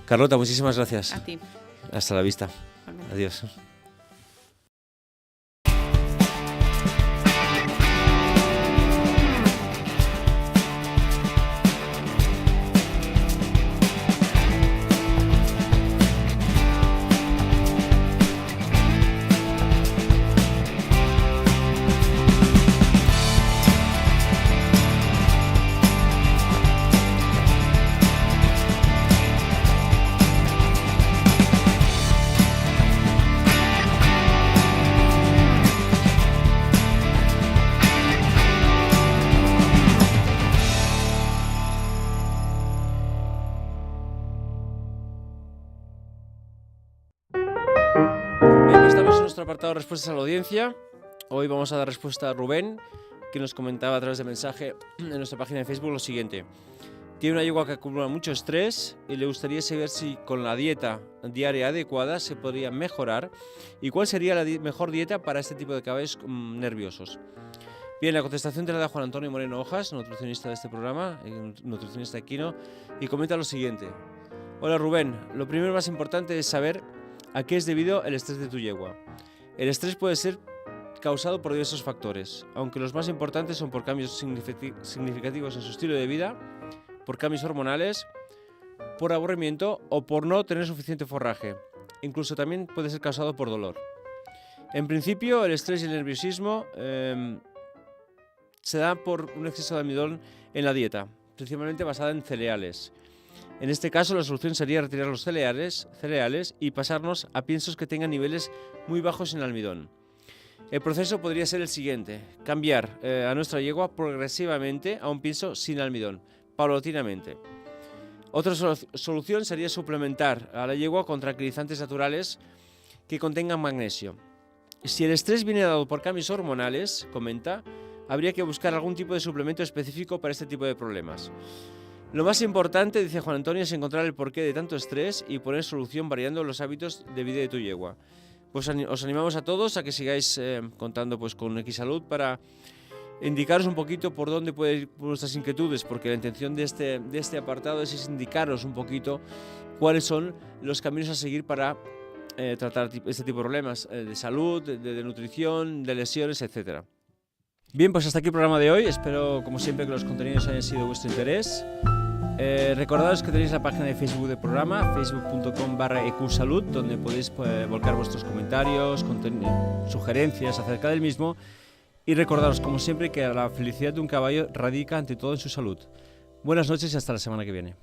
Carlota, muchísimas gracias. A ti. Hasta la vista. Realmente. Adiós. Apartado respuestas a la audiencia. Hoy vamos a dar respuesta a Rubén, que nos comentaba a través de mensaje en nuestra página de Facebook lo siguiente: tiene una yegua que acumula mucho estrés y le gustaría saber si con la dieta diaria adecuada se podría mejorar, y cuál sería la mejor dieta para este tipo de caballos nerviosos. Bien, la contestación te la da Juan Antonio Moreno Hojas, nutricionista de este programa, nutricionista equino, y comenta lo siguiente: hola Rubén, lo primero más importante es saber a qué es debido el estrés de tu yegua. El estrés puede ser causado por diversos factores, aunque los más importantes son por cambios significativos en su estilo de vida, por cambios hormonales, por aburrimiento o por no tener suficiente forraje. Incluso también puede ser causado por dolor. En principio, el estrés y el nerviosismo se dan por un exceso de almidón en la dieta, principalmente basada en cereales. En este caso, la solución sería retirar los cereales y pasarnos a piensos que tengan niveles muy bajos en almidón. El proceso podría ser el siguiente: cambiar a nuestra yegua progresivamente a un pienso sin almidón, paulatinamente. Otra solución sería suplementar a la yegua con tranquilizantes naturales que contengan magnesio. Si el estrés viene dado por cambios hormonales, comenta, habría que buscar algún tipo de suplemento específico para este tipo de problemas. Lo más importante, dice Juan Antonio, es encontrar el porqué de tanto estrés y poner solución variando los hábitos de vida de tu yegua. Pues os animamos a todos a que sigáis contando pues con Equisalud para indicaros un poquito por dónde pueden ir vuestras inquietudes, porque la intención de este apartado es indicaros un poquito cuáles son los caminos a seguir para tratar este tipo de problemas de salud, de nutrición, de lesiones, etc. Bien, pues hasta aquí el programa de hoy. Espero, como siempre, que los contenidos hayan sido de vuestro interés. Recordaros que tenéis la página de Facebook del programa, facebook.com/ecsalud, donde podéis volcar vuestros comentarios, sugerencias acerca del mismo. Y recordaros, como siempre, que la felicidad de un caballo radica ante todo en su salud. Buenas noches y hasta la semana que viene.